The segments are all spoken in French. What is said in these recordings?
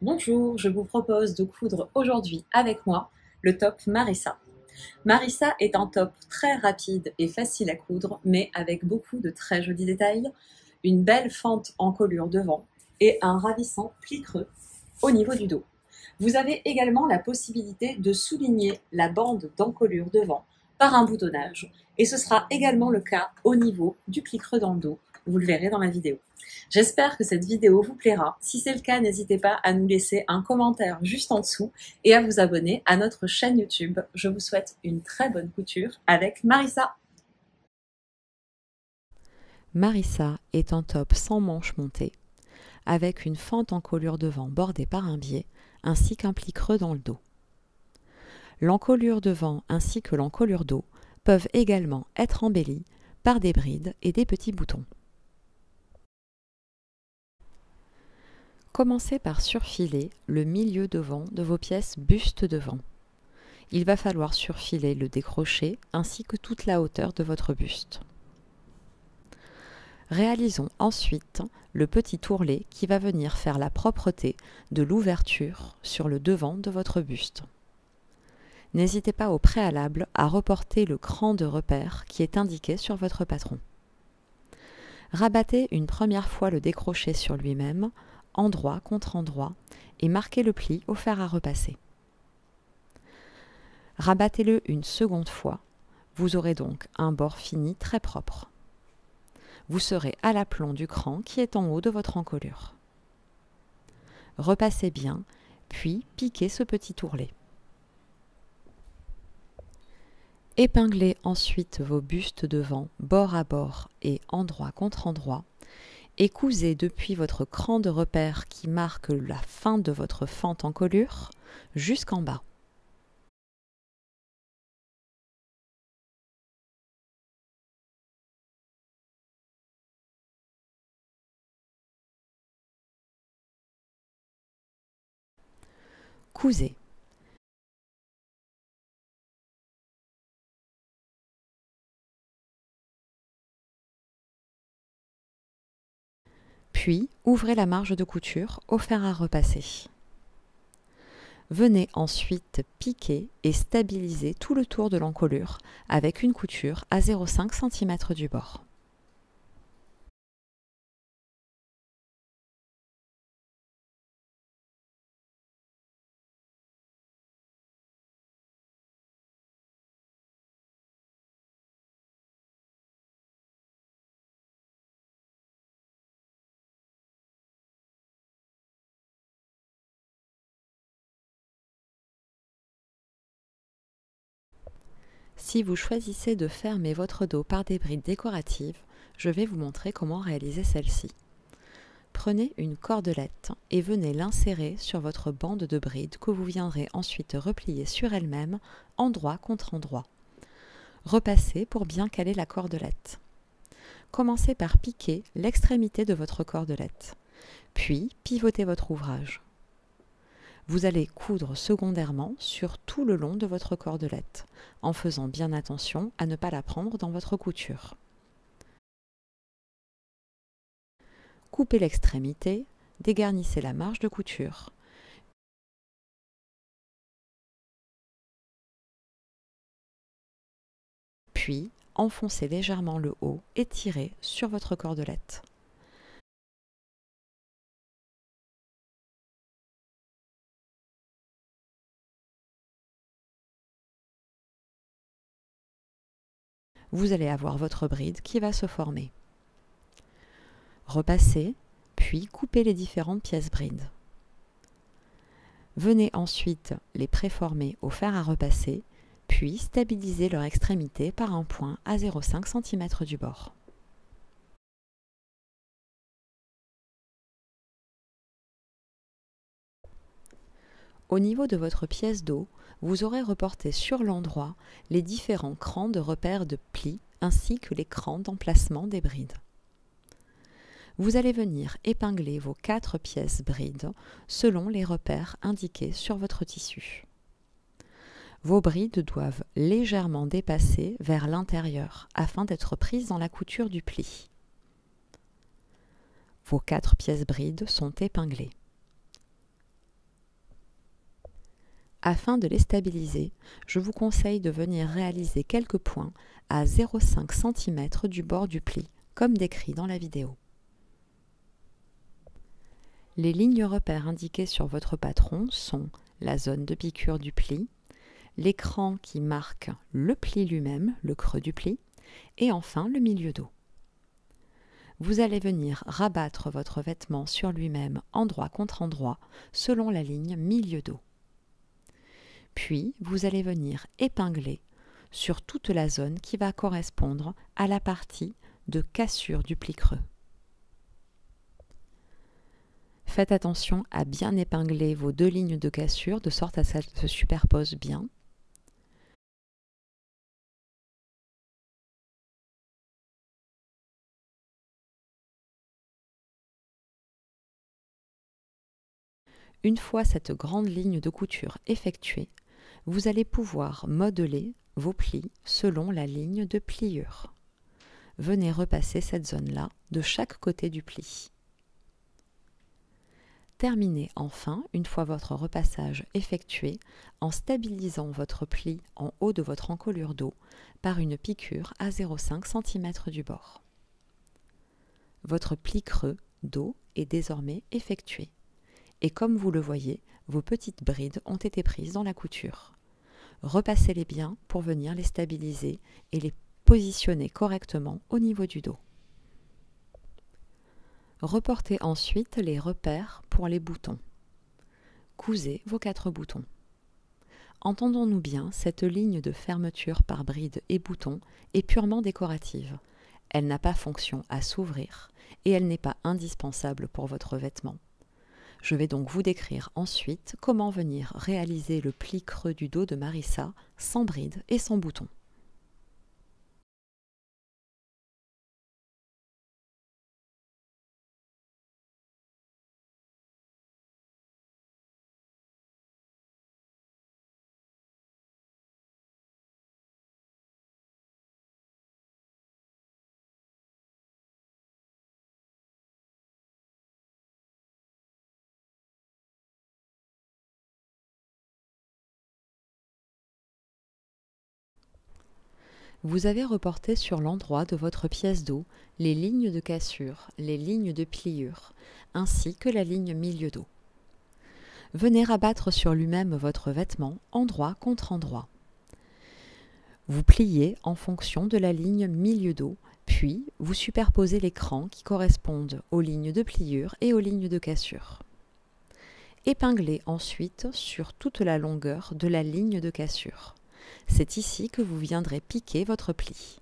Bonjour, je vous propose de coudre aujourd'hui avec moi le top Marissa. Marissa est un top très rapide et facile à coudre, mais avec beaucoup de très jolis détails, une belle fente en colure devant et un ravissant pli creux au niveau du dos. Vous avez également la possibilité de souligner la bande d'encolure devant par un boutonnage, et ce sera également le cas au niveau du pli creux dans le dos. Vous le verrez dans la vidéo. J'espère que cette vidéo vous plaira. Si c'est le cas, n'hésitez pas à nous laisser un commentaire juste en dessous et à vous abonner à notre chaîne YouTube. Je vous souhaite une très bonne couture avec Marissa. Marissa est un top sans manches montées, avec une fente en colure devant bordée par un biais, ainsi qu'un pli creux dans le dos. L'encolure devant ainsi que l'encolure dos peuvent également être embellies par des brides et des petits boutons. Commencez par surfiler le milieu devant de vos pièces buste devant. Il va falloir surfiler le décroché ainsi que toute la hauteur de votre buste. Réalisons ensuite le petit tourlet qui va venir faire la propreté de l'ouverture sur le devant de votre buste. N'hésitez pas au préalable à reporter le cran de repère qui est indiqué sur votre patron. Rabattez une première fois le décroché sur lui-même, endroit contre endroit, et marquez le pli au fer à repasser. Rabattez-le une seconde fois, vous aurez donc un bord fini très propre. Vous serez à l'aplomb du cran qui est en haut de votre encolure. Repassez bien, puis piquez ce petit tourlet. Épinglez ensuite vos bustes devant, bord à bord et endroit contre endroit, et cousez depuis votre cran de repère qui marque la fin de votre fente encolure jusqu'en bas. Cousez. Puis, ouvrez la marge de couture au fer à repasser. Venez ensuite piquer et stabiliser tout le tour de l'encolure avec une couture à 0,5 cm du bord. Si vous choisissez de fermer votre dos par des brides décoratives, je vais vous montrer comment réaliser celle-ci. Prenez une cordelette et venez l'insérer sur votre bande de brides que vous viendrez ensuite replier sur elle-même, endroit contre endroit. Repassez pour bien caler la cordelette. Commencez par piquer l'extrémité de votre cordelette, puis pivotez votre ouvrage. Vous allez coudre secondairement sur tout le long de votre cordelette, en faisant bien attention à ne pas la prendre dans votre couture. Coupez l'extrémité, dégarnissez la marge de couture. Puis, enfoncez légèrement le haut et tirez sur votre cordelette. Vous allez avoir votre bride qui va se former. Repassez, puis coupez les différentes pièces brides. Venez ensuite les préformer au fer à repasser, puis stabiliser leur extrémité par un point à 0,5 cm du bord. Au niveau de votre pièce dos, vous aurez reporté sur l'endroit les différents crans de repère de plis ainsi que les crans d'emplacement des brides. Vous allez venir épingler vos 4 pièces brides selon les repères indiqués sur votre tissu. Vos brides doivent légèrement dépasser vers l'intérieur afin d'être prises dans la couture du pli. Vos 4 pièces brides sont épinglées. Afin de les stabiliser, je vous conseille de venir réaliser quelques points à 0,5 cm du bord du pli, comme décrit dans la vidéo. Les lignes repères indiquées sur votre patron sont la zone de piqûre du pli, l'écran qui marque le pli lui-même, le creux du pli, et enfin le milieu dos. Vous allez venir rabattre votre vêtement sur lui-même endroit contre endroit selon la ligne milieu dos. Puis, vous allez venir épingler sur toute la zone qui va correspondre à la partie de cassure du pli creux. Faites attention à bien épingler vos deux lignes de cassure de sorte à ce qu'elles se superposent bien. Une fois cette grande ligne de couture effectuée, vous allez pouvoir modeler vos plis selon la ligne de pliure. Venez repasser cette zone-là de chaque côté du pli. Terminez enfin, une fois votre repassage effectué, en stabilisant votre pli en haut de votre encolure dos par une piqûre à 0,5 cm du bord. Votre pli creux dos est désormais effectué. Et comme vous le voyez, vos petites brides ont été prises dans la couture. Repassez-les bien pour venir les stabiliser et les positionner correctement au niveau du dos. Reportez ensuite les repères pour les boutons. Cousez vos 4 boutons. Entendons-nous bien, cette ligne de fermeture par bride et boutons est purement décorative. Elle n'a pas fonction à s'ouvrir et elle n'est pas indispensable pour votre vêtement. Je vais donc vous décrire ensuite comment venir réaliser le pli creux du dos de Marissa sans bride et sans bouton. Vous avez reporté sur l'endroit de votre pièce dos les lignes de cassure, les lignes de pliure, ainsi que la ligne milieu dos. Venez rabattre sur lui-même votre vêtement endroit contre endroit. Vous pliez en fonction de la ligne milieu dos, puis vous superposez les crans qui correspondent aux lignes de pliure et aux lignes de cassure. Épinglez ensuite sur toute la longueur de la ligne de cassure. C'est ici que vous viendrez piquer votre pli.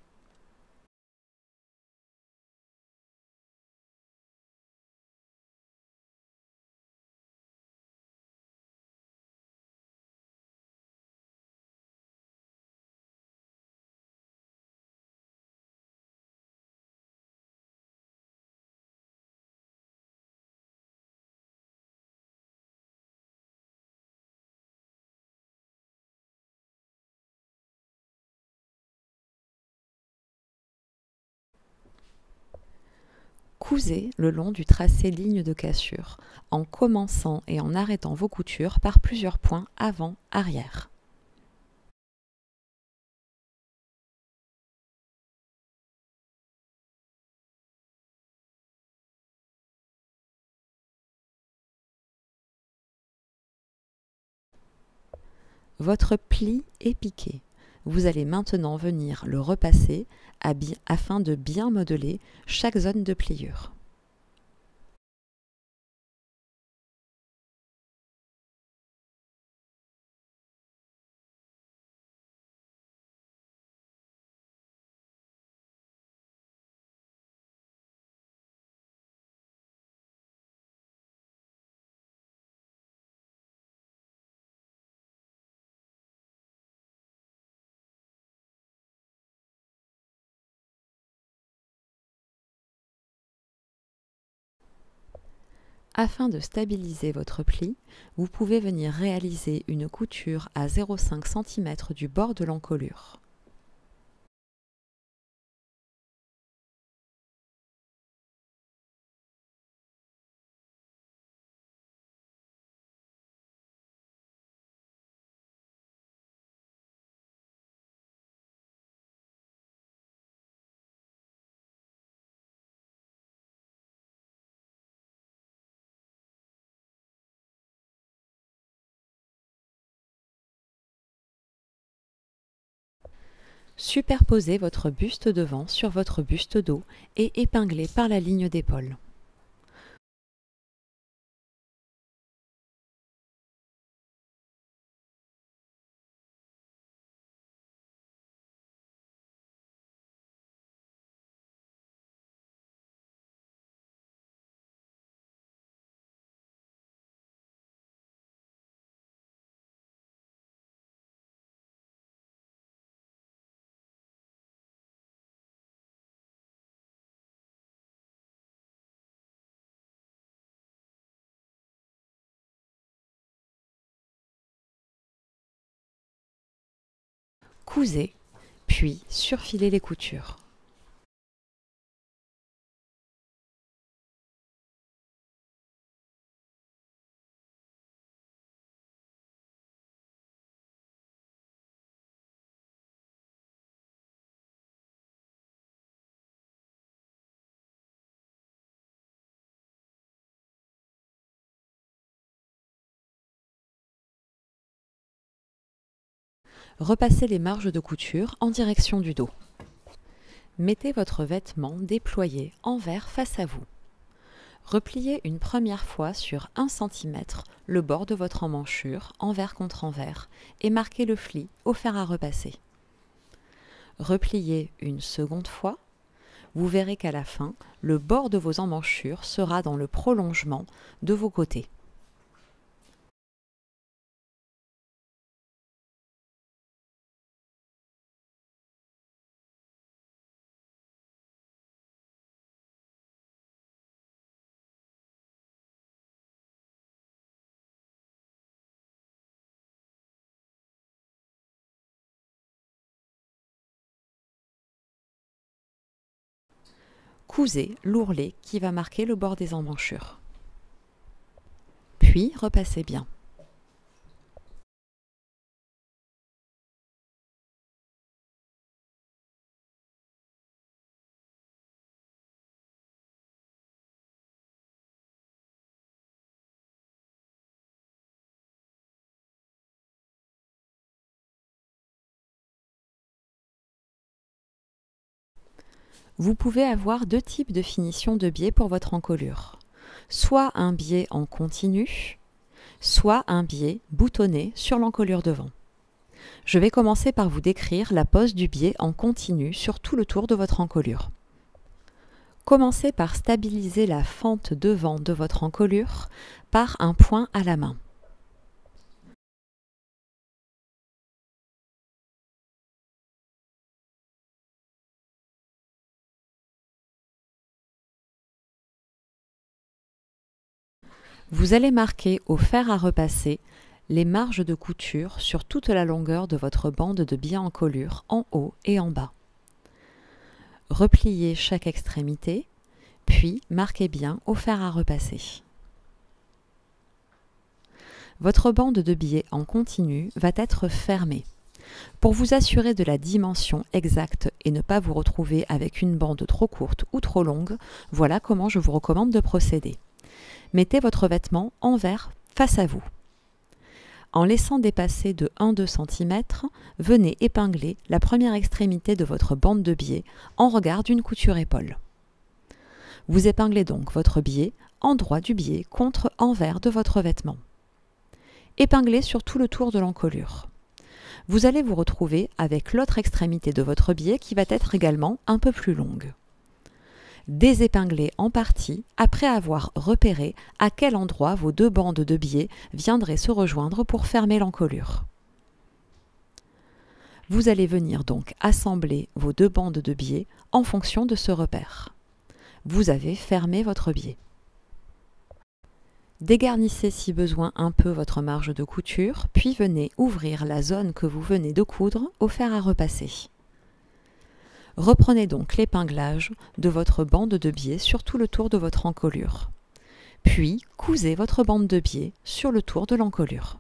Cousez le long du tracé ligne de cassure, en commençant et en arrêtant vos coutures par plusieurs points avant-arrière. Votre pli est piqué. Vous allez maintenant venir le repasser afin de bien modeler chaque zone de pliure. Afin de stabiliser votre pli, vous pouvez venir réaliser une couture à 0,5 cm du bord de l'encolure. Superposez votre buste devant sur votre buste dos et épinglez par la ligne d'épaule. Cousez, puis surfilez les coutures. Repassez les marges de couture en direction du dos. Mettez votre vêtement déployé envers face à vous. Repliez une première fois sur 1 cm le bord de votre emmanchure envers contre envers et marquez le pli au fer à repasser. Repliez une seconde fois. Vous verrez qu'à la fin, le bord de vos emmanchures sera dans le prolongement de vos côtés. Cousez l'ourlet qui va marquer le bord des emmanchures. Puis repassez bien. Vous pouvez avoir 2 types de finition de biais pour votre encolure. Soit un biais en continu, soit un biais boutonné sur l'encolure devant. Je vais commencer par vous décrire la pose du biais en continu sur tout le tour de votre encolure. Commencez par stabiliser la fente devant de votre encolure par un point à la main. Vous allez marquer au fer à repasser les marges de couture sur toute la longueur de votre bande de biais encolure en haut et en bas. Repliez chaque extrémité, puis marquez bien au fer à repasser. Votre bande de biais en continu va être fermée. Pour vous assurer de la dimension exacte et ne pas vous retrouver avec une bande trop courte ou trop longue, voilà comment je vous recommande de procéder. Mettez votre vêtement envers face à vous. En laissant dépasser de 1-2 cm, venez épingler la première extrémité de votre bande de biais en regard d'une couture épaule. Vous épinglez donc votre biais endroit du biais contre envers de votre vêtement. Épinglez sur tout le tour de l'encolure. Vous allez vous retrouver avec l'autre extrémité de votre biais qui va être également un peu plus longue. Désépinglez en partie après avoir repéré à quel endroit vos 2 bandes de biais viendraient se rejoindre pour fermer l'encolure. Vous allez venir donc assembler vos 2 bandes de biais en fonction de ce repère. Vous avez fermé votre biais. Dégarnissez si besoin un peu votre marge de couture, puis venez ouvrir la zone que vous venez de coudre au fer à repasser. Reprenez donc l'épinglage de votre bande de biais sur tout le tour de votre encolure. Puis cousez votre bande de biais sur le tour de l'encolure.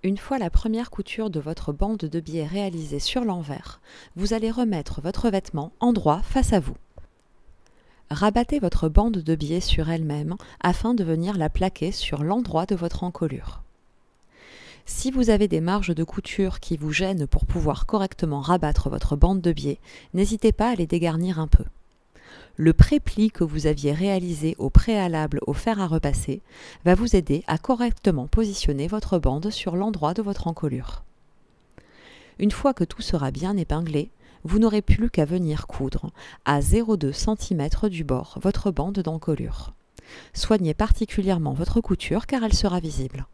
Une fois la première couture de votre bande de biais réalisée sur l'envers, vous allez remettre votre vêtement endroit face à vous. Rabattez votre bande de biais sur elle-même afin de venir la plaquer sur l'endroit de votre encolure. Si vous avez des marges de couture qui vous gênent pour pouvoir correctement rabattre votre bande de biais, n'hésitez pas à les dégarnir un peu. Le pré-pli que vous aviez réalisé au préalable au fer à repasser va vous aider à correctement positionner votre bande sur l'endroit de votre encolure. Une fois que tout sera bien épinglé, vous n'aurez plus qu'à venir coudre à 0,2 cm du bord votre bande d'encolure. Soignez particulièrement votre couture car elle sera visible.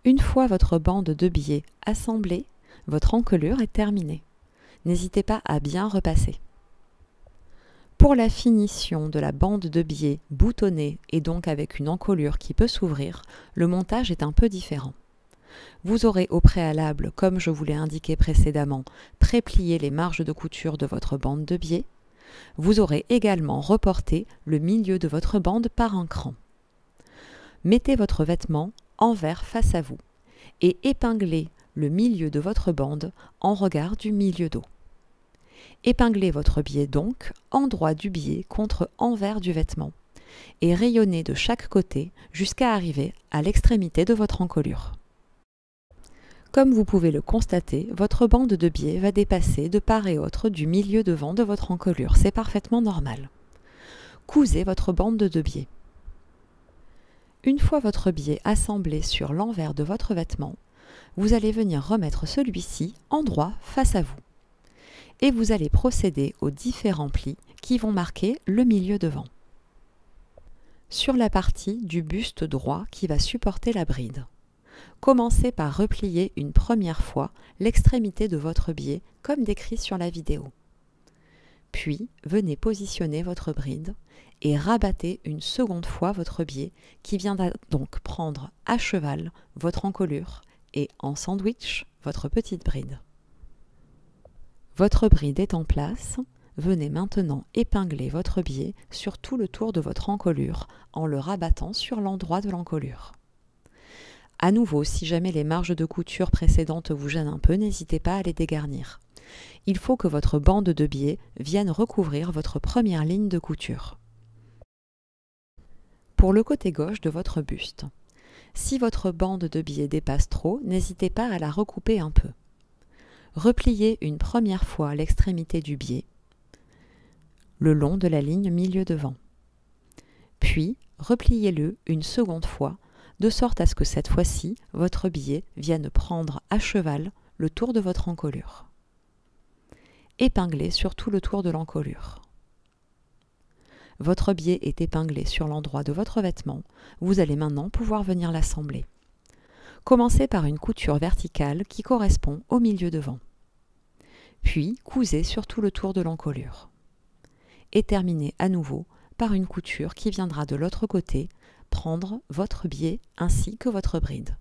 Une fois votre bande de biais assemblée, votre encolure est terminée. N'hésitez pas à bien repasser. Pour la finition de la bande de biais boutonnée et donc avec une encolure qui peut s'ouvrir, le montage est un peu différent. Vous aurez au préalable, comme je vous l'ai indiqué précédemment, préplié les marges de couture de votre bande de biais. Vous aurez également reporté le milieu de votre bande par un cran. Mettez votre vêtement envers face à vous et épinglez le milieu de votre bande en regard du milieu dos. Épinglez votre biais donc endroit du biais contre envers du vêtement et rayonnez de chaque côté jusqu'à arriver à l'extrémité de votre encolure. Comme vous pouvez le constater, votre bande de biais va dépasser de part et autre du milieu devant de votre encolure. C'est parfaitement normal. Cousez votre bande de biais. Une fois votre biais assemblé sur l'envers de votre vêtement, vous allez venir remettre celui-ci endroit face à vous. Et vous allez procéder aux différents plis qui vont marquer le milieu devant. Sur la partie du buste droit qui va supporter la bride, commencez par replier une première fois l'extrémité de votre biais comme décrit sur la vidéo. Puis, venez positionner votre bride et rabattez une seconde fois votre biais qui viendra donc prendre à cheval votre encolure et en sandwich votre petite bride. Votre bride est en place, venez maintenant épingler votre biais sur tout le tour de votre encolure en le rabattant sur l'endroit de l'encolure. À nouveau, si jamais les marges de couture précédentes vous gênent un peu, n'hésitez pas à les dégarnir. Il faut que votre bande de biais vienne recouvrir votre première ligne de couture. Pour le côté gauche de votre buste, si votre bande de biais dépasse trop, n'hésitez pas à la recouper un peu. Repliez une première fois l'extrémité du biais, le long de la ligne milieu devant. Puis, repliez-le une seconde fois, de sorte à ce que cette fois-ci, votre biais vienne prendre à cheval le tour de votre encolure. Épinglez sur tout le tour de l'encolure. Votre biais est épinglé sur l'endroit de votre vêtement, vous allez maintenant pouvoir venir l'assembler. Commencez par une couture verticale qui correspond au milieu devant. Puis, cousez sur tout le tour de l'encolure. Et terminez à nouveau par une couture qui viendra de l'autre côté prendre votre biais ainsi que votre bride.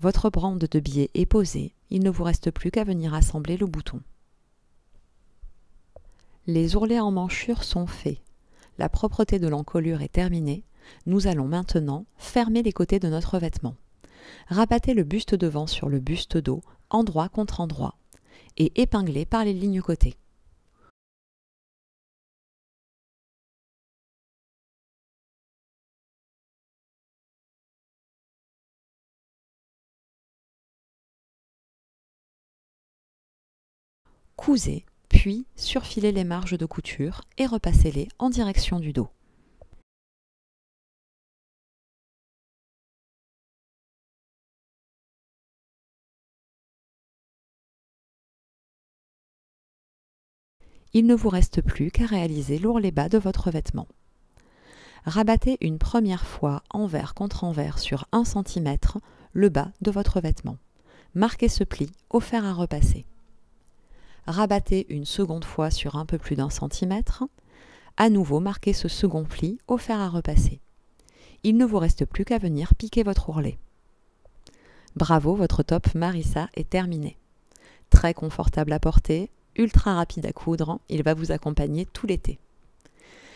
Votre bande de biais est posée, il ne vous reste plus qu'à venir assembler le bouton. Les ourlets en manchure sont faits. La propreté de l'encolure est terminée. Nous allons maintenant fermer les côtés de notre vêtement. Rabattez le buste devant sur le buste dos, endroit contre endroit, et épinglez par les lignes côtés. Cousez, puis surfilez les marges de couture et repassez-les en direction du dos. Il ne vous reste plus qu'à réaliser l'ourlet bas de votre vêtement. Rabattez une première fois envers contre envers sur 1 cm le bas de votre vêtement. Marquez ce pli au fer à repasser. Rabattez une seconde fois sur un peu plus d'1 cm. À nouveau, marquez ce second pli au fer à repasser. Il ne vous reste plus qu'à venir piquer votre ourlet. Bravo, votre top Marissa est terminé. Très confortable à porter, ultra rapide à coudre, il va vous accompagner tout l'été.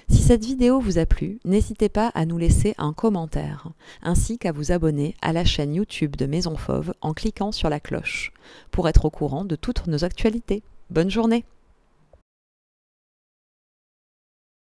Si cette vidéo vous a plu, n'hésitez pas à nous laisser un commentaire, ainsi qu'à vous abonner à la chaîne YouTube de Maison Fauve en cliquant sur la cloche, pour être au courant de toutes nos actualités. Bonne journée!